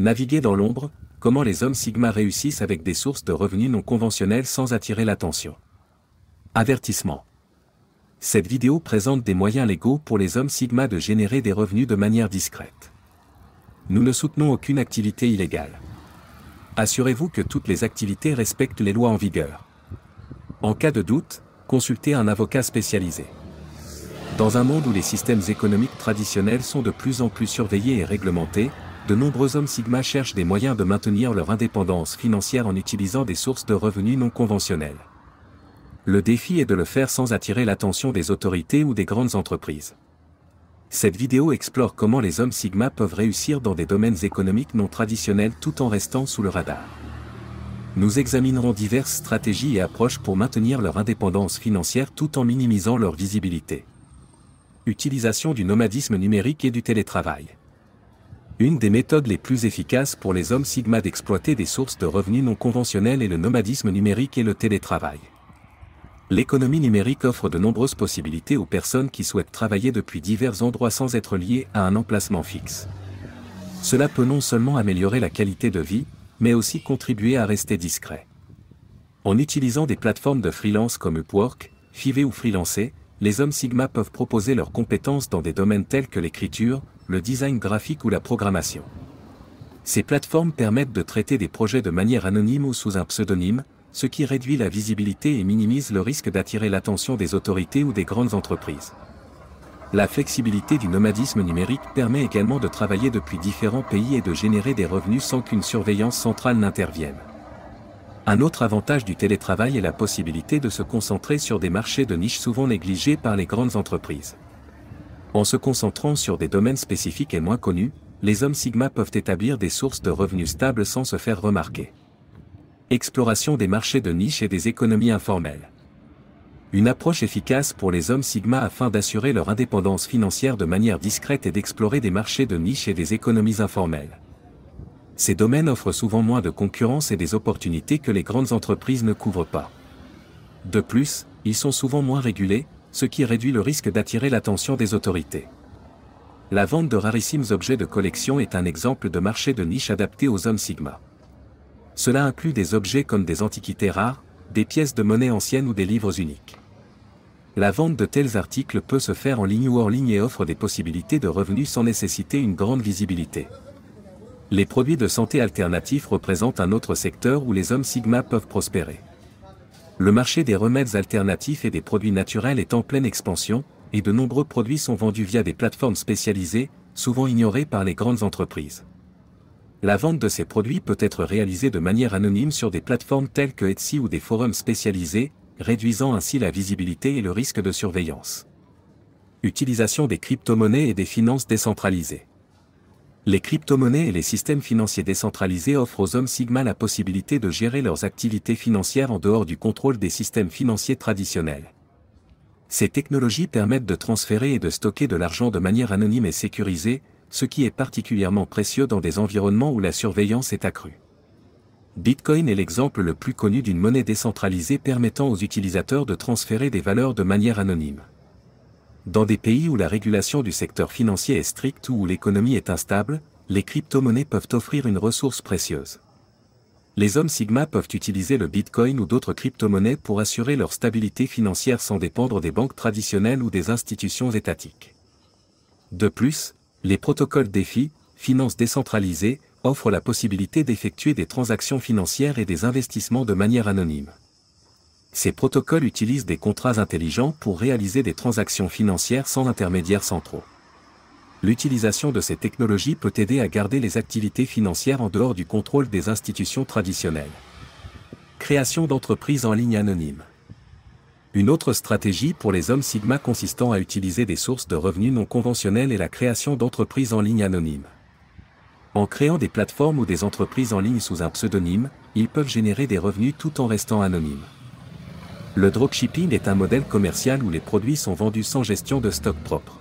Naviguer dans l'ombre, comment les hommes Sigma réussissent avec des sources de revenus non conventionnelles sans attirer l'attention. Avertissement. Cette vidéo présente des moyens légaux pour les hommes Sigma de générer des revenus de manière discrète. Nous ne soutenons aucune activité illégale. Assurez-vous que toutes les activités respectent les lois en vigueur. En cas de doute, consultez un avocat spécialisé. Dans un monde où les systèmes économiques traditionnels sont de plus en plus surveillés et réglementés, de nombreux hommes Sigma cherchent des moyens de maintenir leur indépendance financière en utilisant des sources de revenus non conventionnelles. Le défi est de le faire sans attirer l'attention des autorités ou des grandes entreprises. Cette vidéo explore comment les hommes Sigma peuvent réussir dans des domaines économiques non traditionnels tout en restant sous le radar. Nous examinerons diverses stratégies et approches pour maintenir leur indépendance financière tout en minimisant leur visibilité. Utilisation du nomadisme numérique et du télétravail. Une des méthodes les plus efficaces pour les hommes Sigma d'exploiter des sources de revenus non conventionnelles est le nomadisme numérique et le télétravail. L'économie numérique offre de nombreuses possibilités aux personnes qui souhaitent travailler depuis divers endroits sans être liées à un emplacement fixe. Cela peut non seulement améliorer la qualité de vie, mais aussi contribuer à rester discret. En utilisant des plateformes de freelance comme Upwork, Fiverr ou Freelancer, les hommes Sigma peuvent proposer leurs compétences dans des domaines tels que l'écriture, le design graphique ou la programmation. Ces plateformes permettent de traiter des projets de manière anonyme ou sous un pseudonyme, ce qui réduit la visibilité et minimise le risque d'attirer l'attention des autorités ou des grandes entreprises. La flexibilité du nomadisme numérique permet également de travailler depuis différents pays et de générer des revenus sans qu'une surveillance centrale n'intervienne. Un autre avantage du télétravail est la possibilité de se concentrer sur des marchés de niche souvent négligés par les grandes entreprises. En se concentrant sur des domaines spécifiques et moins connus, les hommes Sigma peuvent établir des sources de revenus stables sans se faire remarquer. Exploration des marchés de niche et des économies informelles. Une approche efficace pour les hommes Sigma afin d'assurer leur indépendance financière de manière discrète est d'explorer des marchés de niche et des économies informelles. Ces domaines offrent souvent moins de concurrence et des opportunités que les grandes entreprises ne couvrent pas. De plus, ils sont souvent moins régulés, ce qui réduit le risque d'attirer l'attention des autorités. La vente de rarissimes objets de collection est un exemple de marché de niche adapté aux hommes Sigma. Cela inclut des objets comme des antiquités rares, des pièces de monnaie anciennes ou des livres uniques. La vente de tels articles peut se faire en ligne ou hors ligne et offre des possibilités de revenus sans nécessiter une grande visibilité. Les produits de santé alternatifs représentent un autre secteur où les hommes Sigma peuvent prospérer. Le marché des remèdes alternatifs et des produits naturels est en pleine expansion, et de nombreux produits sont vendus via des plateformes spécialisées, souvent ignorées par les grandes entreprises. La vente de ces produits peut être réalisée de manière anonyme sur des plateformes telles que Etsy ou des forums spécialisés, réduisant ainsi la visibilité et le risque de surveillance. Utilisation des crypto-monnaies et des finances décentralisées. Les crypto-monnaies et les systèmes financiers décentralisés offrent aux hommes Sigma la possibilité de gérer leurs activités financières en dehors du contrôle des systèmes financiers traditionnels. Ces technologies permettent de transférer et de stocker de l'argent de manière anonyme et sécurisée, ce qui est particulièrement précieux dans des environnements où la surveillance est accrue. Bitcoin est l'exemple le plus connu d'une monnaie décentralisée permettant aux utilisateurs de transférer des valeurs de manière anonyme. Dans des pays où la régulation du secteur financier est stricte ou où l'économie est instable, les crypto-monnaies peuvent offrir une ressource précieuse. Les hommes Sigma peuvent utiliser le Bitcoin ou d'autres crypto-monnaies pour assurer leur stabilité financière sans dépendre des banques traditionnelles ou des institutions étatiques. De plus, les protocoles DeFi, finances décentralisées, offrent la possibilité d'effectuer des transactions financières et des investissements de manière anonyme. Ces protocoles utilisent des contrats intelligents pour réaliser des transactions financières sans intermédiaires centraux. L'utilisation de ces technologies peut aider à garder les activités financières en dehors du contrôle des institutions traditionnelles. Création d'entreprises en ligne anonymes. Une autre stratégie pour les hommes Sigma consistant à utiliser des sources de revenus non conventionnelles est la création d'entreprises en ligne anonymes. En créant des plateformes ou des entreprises en ligne sous un pseudonyme, ils peuvent générer des revenus tout en restant anonymes. Le dropshipping est un modèle commercial où les produits sont vendus sans gestion de stock propre.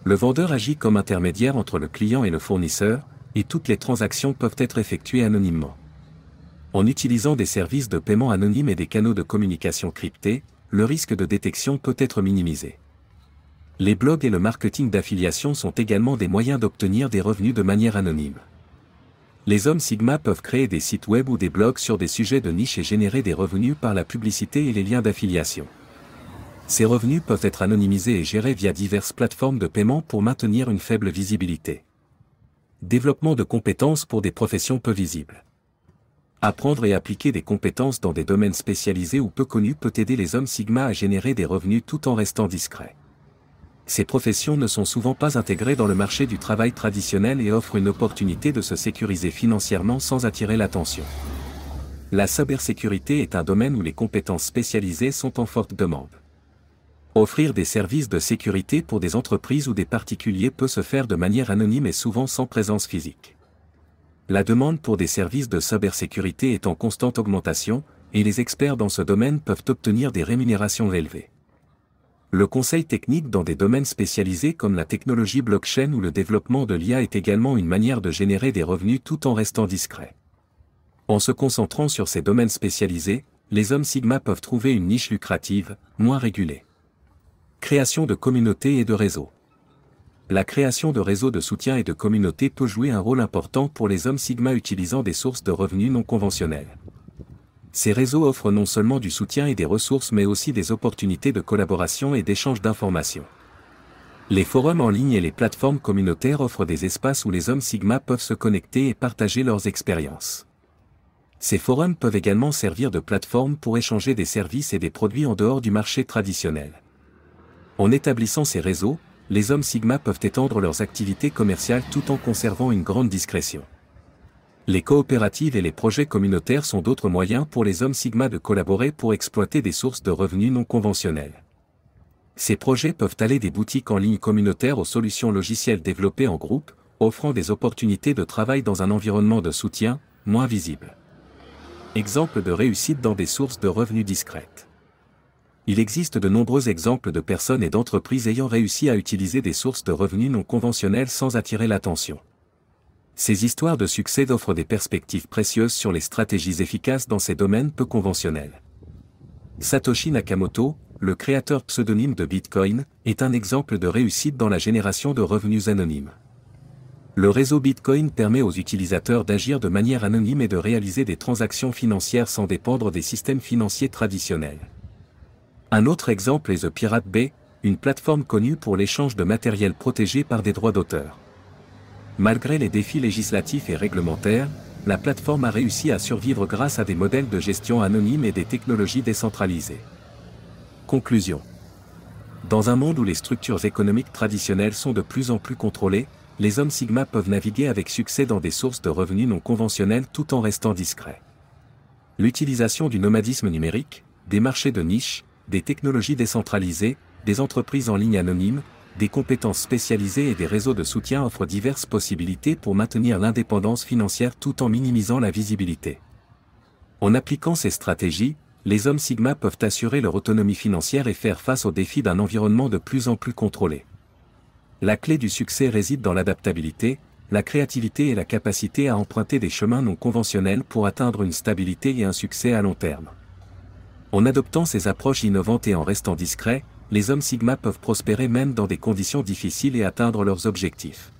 Le vendeur agit comme intermédiaire entre le client et le fournisseur, et toutes les transactions peuvent être effectuées anonymement. En utilisant des services de paiement anonymes et des canaux de communication cryptés, le risque de détection peut être minimisé. Les blogs et le marketing d'affiliation sont également des moyens d'obtenir des revenus de manière anonyme. Les hommes Sigma peuvent créer des sites web ou des blogs sur des sujets de niche et générer des revenus par la publicité et les liens d'affiliation. Ces revenus peuvent être anonymisés et gérés via diverses plateformes de paiement pour maintenir une faible visibilité. Développement de compétences pour des professions peu visibles. Apprendre et appliquer des compétences dans des domaines spécialisés ou peu connus peut aider les hommes Sigma à générer des revenus tout en restant discrets. Ces professions ne sont souvent pas intégrées dans le marché du travail traditionnel et offrent une opportunité de se sécuriser financièrement sans attirer l'attention. La cybersécurité est un domaine où les compétences spécialisées sont en forte demande. Offrir des services de sécurité pour des entreprises ou des particuliers peut se faire de manière anonyme et souvent sans présence physique. La demande pour des services de cybersécurité est en constante augmentation, et les experts dans ce domaine peuvent obtenir des rémunérations élevées. Le conseil technique dans des domaines spécialisés comme la technologie blockchain ou le développement de l'IA est également une manière de générer des revenus tout en restant discret. En se concentrant sur ces domaines spécialisés, les hommes Sigma peuvent trouver une niche lucrative, moins régulée. Création de communautés et de réseaux. La création de réseaux de soutien et de communautés peut jouer un rôle important pour les hommes Sigma utilisant des sources de revenus non conventionnelles. Ces réseaux offrent non seulement du soutien et des ressources mais aussi des opportunités de collaboration et d'échange d'informations. Les forums en ligne et les plateformes communautaires offrent des espaces où les hommes Sigma peuvent se connecter et partager leurs expériences. Ces forums peuvent également servir de plateforme pour échanger des services et des produits en dehors du marché traditionnel. En établissant ces réseaux, les hommes Sigma peuvent étendre leurs activités commerciales tout en conservant une grande discrétion. Les coopératives et les projets communautaires sont d'autres moyens pour les hommes Sigma de collaborer pour exploiter des sources de revenus non conventionnelles. Ces projets peuvent aller des boutiques en ligne communautaires aux solutions logicielles développées en groupe, offrant des opportunités de travail dans un environnement de soutien, moins visible. Exemple de réussite dans des sources de revenus discrètes. Il existe de nombreux exemples de personnes et d'entreprises ayant réussi à utiliser des sources de revenus non conventionnelles sans attirer l'attention. Ces histoires de succès offrent des perspectives précieuses sur les stratégies efficaces dans ces domaines peu conventionnels. Satoshi Nakamoto, le créateur pseudonyme de Bitcoin, est un exemple de réussite dans la génération de revenus anonymes. Le réseau Bitcoin permet aux utilisateurs d'agir de manière anonyme et de réaliser des transactions financières sans dépendre des systèmes financiers traditionnels. Un autre exemple est The Pirate Bay, une plateforme connue pour l'échange de matériel protégé par des droits d'auteur. Malgré les défis législatifs et réglementaires, la plateforme a réussi à survivre grâce à des modèles de gestion anonymes et des technologies décentralisées. Conclusion. Dans un monde où les structures économiques traditionnelles sont de plus en plus contrôlées, les hommes Sigma peuvent naviguer avec succès dans des sources de revenus non conventionnelles tout en restant discrets. L'utilisation du nomadisme numérique, des marchés de niche, des technologies décentralisées, des entreprises en ligne anonymes, des compétences spécialisées et des réseaux de soutien offrent diverses possibilités pour maintenir l'indépendance financière tout en minimisant la visibilité. En appliquant ces stratégies, les hommes Sigma peuvent assurer leur autonomie financière et faire face aux défis d'un environnement de plus en plus contrôlé. La clé du succès réside dans l'adaptabilité, la créativité et la capacité à emprunter des chemins non conventionnels pour atteindre une stabilité et un succès à long terme. En adoptant ces approches innovantes et en restant discrets, les hommes Sigma peuvent prospérer même dans des conditions difficiles et atteindre leurs objectifs.